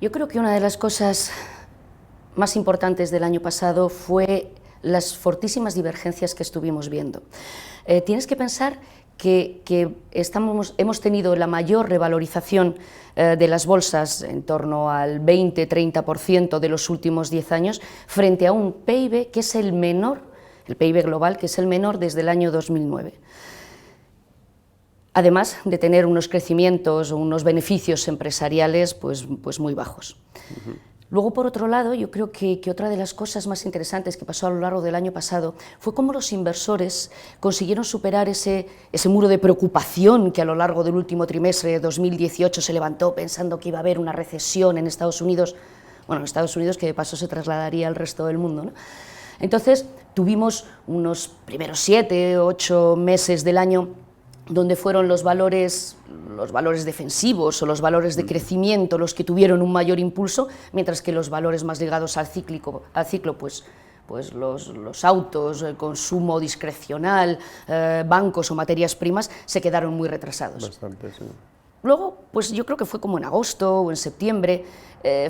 Yo creo que una de las cosas más importantes del año pasado fue las fortísimas divergencias que estuvimos viendo. Tienes que pensar que hemos tenido la mayor revalorización de las bolsas, en torno al 20-30% de los últimos 10 años, frente a un PIB que es el menor, el PIB global, que es el menor desde el año 2009. Además de tener unos crecimientos o unos beneficios empresariales pues muy bajos. Luego, por otro lado, yo creo que otra de las cosas más interesantes que pasó a lo largo del año pasado fue cómo los inversores consiguieron superar ese muro de preocupación que a lo largo del último trimestre de 2018 se levantó pensando que iba a haber una recesión en Estados Unidos, bueno, en Estados Unidos que de paso se trasladaría al resto del mundo, ¿no? Entonces, tuvimos unos primeros 7 o 8 meses del año donde fueron los valores defensivos o los valores de crecimiento los que tuvieron un mayor impulso, mientras que los valores más ligados al ciclo, pues los autos, el consumo discrecional, bancos o materias primas se quedaron muy retrasados. Bastante, sí. Luego, pues yo creo que fue como en agosto o en septiembre,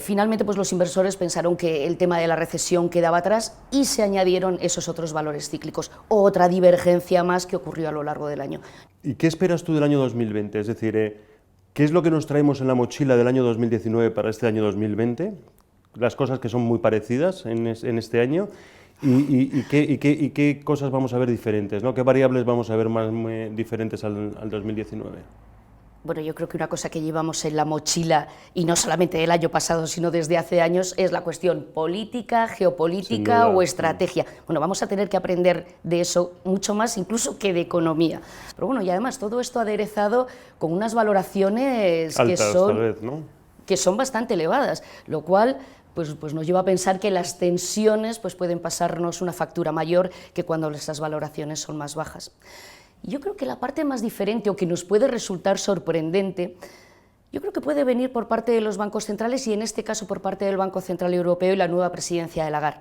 finalmente pues los inversores pensaron que el tema de la recesión quedaba atrás y se añadieron esos otros valores cíclicos, otra divergencia más que ocurrió a lo largo del año. ¿Y qué esperas tú del año 2020? Es decir, ¿qué es lo que nos traemos en la mochila del año 2019 para este año 2020? Las cosas que son muy parecidas en este año. ¿Y qué cosas vamos a ver diferentes, ¿no? ¿Qué variables vamos a ver más diferentes al 2019? Bueno, yo creo que una cosa que llevamos en la mochila, y no solamente del año pasado, sino desde hace años, es la cuestión política, geopolítica o estrategia. Bueno, vamos a tener que aprender de eso mucho más incluso que de economía. Pero bueno, y además todo esto aderezado con unas valoraciones altas, tal vez, ¿no? Que son bastante elevadas, lo cual pues nos lleva a pensar que las tensiones pues pueden pasarnos una factura mayor que cuando esas valoraciones son más bajas. Yo creo que la parte más diferente o que nos puede resultar sorprendente, yo creo que puede venir por parte de los bancos centrales y en este caso por parte del Banco Central Europeo y la nueva presidencia de Lagarde.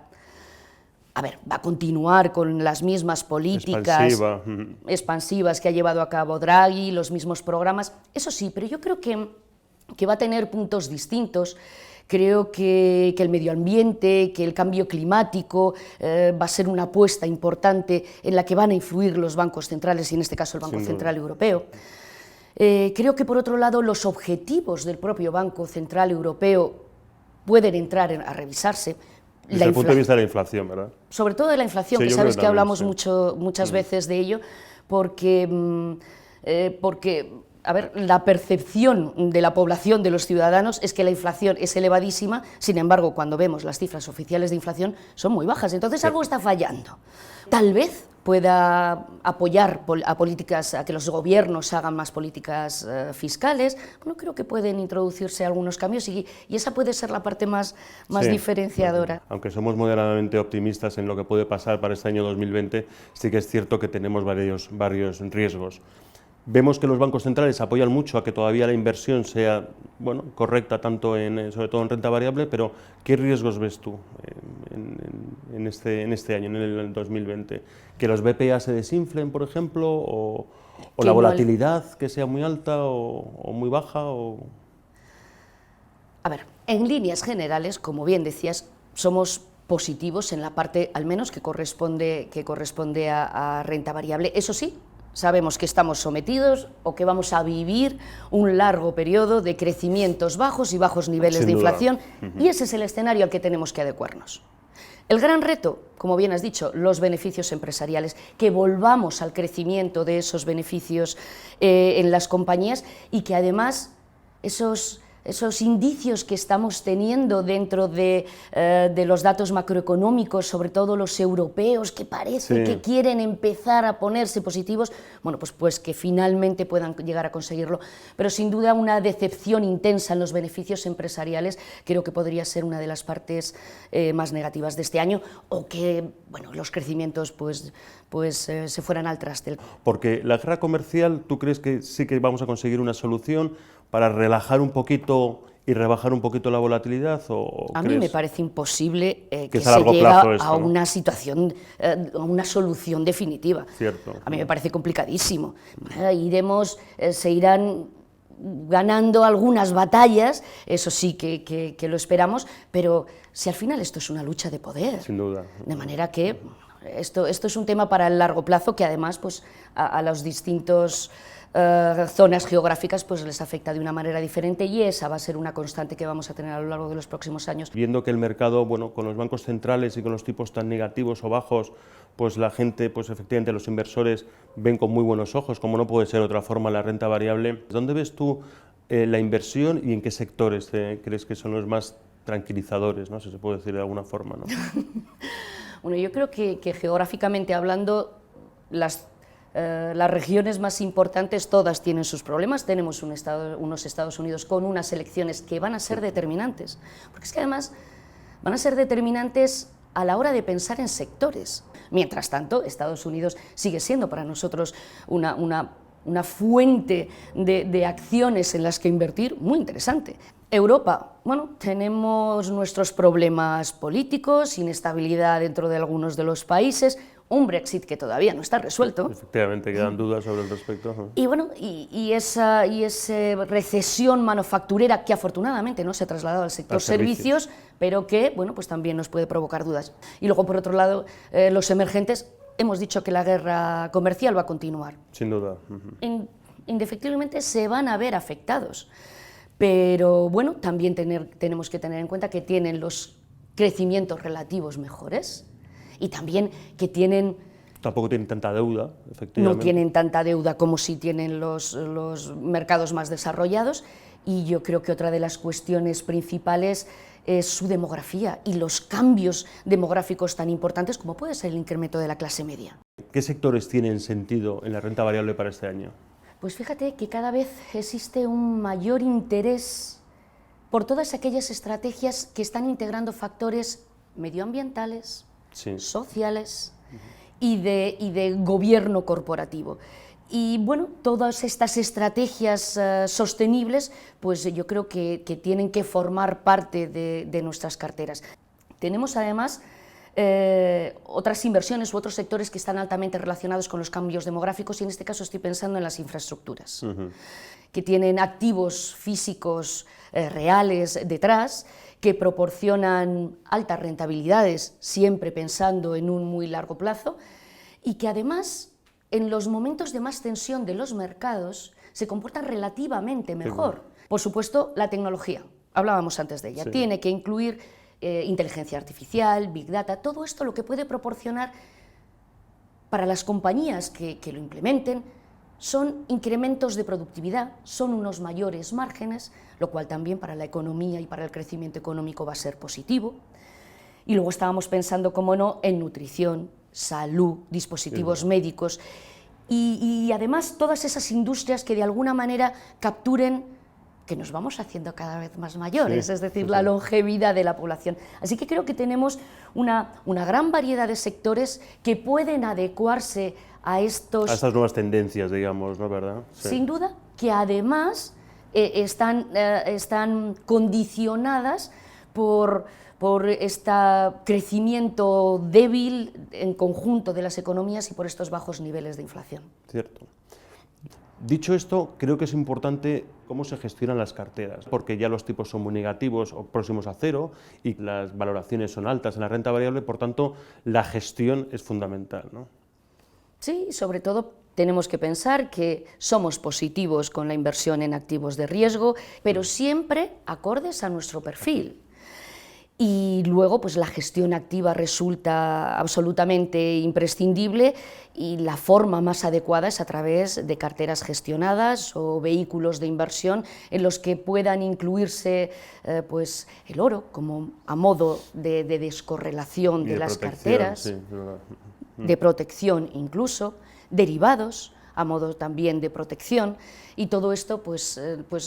A ver, va a continuar con las mismas políticas expansivas que ha llevado a cabo Draghi, los mismos programas, eso sí, pero yo creo que va a tener puntos distintos. Creo que el medio ambiente, que el cambio climático va a ser una apuesta importante en la que van a influir los bancos centrales y en este caso el Banco Central Europeo. Creo que por otro lado los objetivos del propio Banco Central Europeo pueden entrar a revisarse. Desde el punto de vista de la inflación, ¿verdad? Sobre todo de la inflación, sí, que sabes que hablamos muchas veces de ello, porque a ver, la percepción de la población, de los ciudadanos, es que la inflación es elevadísima, sin embargo, cuando vemos las cifras oficiales de inflación, son muy bajas, entonces algo está fallando. Tal vez pueda apoyar a políticas, a que los gobiernos hagan más políticas fiscales. Bueno, creo que pueden introducirse algunos cambios y esa puede ser la parte más diferenciadora. Aunque somos moderadamente optimistas en lo que puede pasar para este año 2020, sí que es cierto que tenemos varios riesgos. Vemos que los bancos centrales apoyan mucho a que todavía la inversión sea correcta, sobre todo en renta variable, pero ¿qué riesgos ves tú en este año, en el 2020? ¿Que los BPA se desinflen, por ejemplo, o la volatilidad que sea muy alta o muy baja? A ver, en líneas generales, como bien decías, somos positivos en la parte, al menos, que corresponde a renta variable. Eso sí, sabemos que estamos sometidos o que vamos a vivir un largo periodo de crecimientos bajos y bajos niveles de inflación, y ese es el escenario al que tenemos que adecuarnos. El gran reto, como bien has dicho, los beneficios empresariales, que volvamos al crecimiento de esos beneficios en las compañías y que además esos indicios que estamos teniendo dentro de los datos macroeconómicos, sobre todo los europeos, que parece que quieren empezar a ponerse positivos, bueno, pues que finalmente puedan llegar a conseguirlo. Pero sin duda una decepción intensa en los beneficios empresariales creo que podría ser una de las partes más negativas de este año, o que los crecimientos se fueran al traste. Porque la guerra comercial, ¿tú crees que sí que vamos a conseguir una solución para relajar un poquito y rebajar un poquito la volatilidad? A mí me parece imposible que se llegue a una situación, a una solución definitiva. Cierto. A mí me parece complicadísimo. Se irán ganando algunas batallas, eso sí que lo esperamos, pero si al final esto es una lucha de poder. Sin duda. De manera que esto es un tema para el largo plazo que además pues, a los distintos zonas geográficas pues les afecta de una manera diferente y esa va a ser una constante que vamos a tener a lo largo de los próximos años. Viendo que el mercado, bueno, con los bancos centrales y con los tipos tan negativos o bajos, pues la gente, pues efectivamente los inversores ven con muy buenos ojos, como no puede ser de otra forma, la renta variable. ¿Dónde ves tú la inversión y en qué sectores crees que son los más tranquilizadores, ¿no? Si se puede decir de alguna forma, ¿no? Bueno, yo creo que geográficamente hablando, las regiones más importantes todas tienen sus problemas. Tenemos unos Estados Unidos con unas elecciones que van a ser determinantes, porque es que además van a ser determinantes a la hora de pensar en sectores. Mientras tanto, Estados Unidos sigue siendo para nosotros una fuente de acciones en las que invertir muy interesante. Europa, bueno, tenemos nuestros problemas políticos, inestabilidad dentro de algunos de los países, un Brexit que todavía no está resuelto. Efectivamente, quedan dudas sobre el respecto. Y bueno, esa recesión manufacturera que afortunadamente no se ha trasladado al sector servicios, pero que bueno, pues también nos puede provocar dudas. Y luego, por otro lado, los emergentes, hemos dicho que la guerra comercial va a continuar. Sin duda. Indefectiblemente se van a ver afectados. Pero bueno, también tenemos que tener en cuenta que tienen los crecimientos relativos mejores y también que tampoco tienen tanta deuda, efectivamente. No tienen tanta deuda como si tienen los mercados más desarrollados, y yo creo que otra de las cuestiones principales es su demografía y los cambios demográficos tan importantes como puede ser el incremento de la clase media. ¿Qué sectores tienen sentido en la renta variable para este año? Pues fíjate que cada vez existe un mayor interés por todas aquellas estrategias que están integrando factores medioambientales, sí, sociales y de gobierno corporativo. Y bueno, todas estas estrategias sostenibles, pues yo creo que tienen que formar parte de nuestras carteras. Tenemos además otras inversiones u otros sectores que están altamente relacionados con los cambios demográficos, y en este caso estoy pensando en las infraestructuras, que tienen activos físicos reales detrás, que proporcionan altas rentabilidades, siempre pensando en un muy largo plazo, y que además en los momentos de más tensión de los mercados se comportan relativamente mejor. Por supuesto, la tecnología, hablábamos antes de ella, tiene que incluir inteligencia artificial, big data, todo esto lo que puede proporcionar para las compañías que lo implementen son incrementos de productividad, son unos mayores márgenes, lo cual también para la economía y para el crecimiento económico va a ser positivo. Y luego estábamos pensando, cómo no, en nutrición, salud, dispositivos médicos y además todas esas industrias que de alguna manera capturen que nos vamos haciendo cada vez más mayores, es decir, la longevidad de la población. Así que creo que tenemos una gran variedad de sectores que pueden adecuarse a estas nuevas tendencias, digamos, ¿no? ¿Verdad? Sí. Sin duda, que además están condicionadas por este crecimiento débil en conjunto de las economías y por estos bajos niveles de inflación. Cierto. Dicho esto, creo que es importante cómo se gestionan las carteras, porque ya los tipos son muy negativos o próximos a cero y las valoraciones son altas en la renta variable, por tanto, la gestión es fundamental, ¿no? Sí, sobre todo tenemos que pensar que somos positivos con la inversión en activos de riesgo, pero siempre acordes a nuestro perfil. Y luego pues la gestión activa resulta absolutamente imprescindible, y la forma más adecuada es a través de carteras gestionadas o vehículos de inversión en los que puedan incluirse pues el oro como a modo de descorrelación de las carteras, sí, de protección incluso, derivados a modo también de protección, y todo esto pues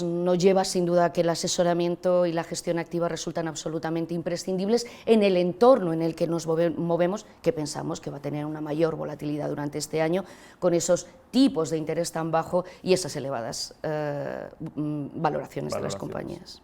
nos lleva sin duda a que el asesoramiento y la gestión activa resultan absolutamente imprescindibles en el entorno en el que nos movemos, que pensamos que va a tener una mayor volatilidad durante este año, con esos tipos de interés tan bajo y esas elevadas valoraciones de las compañías.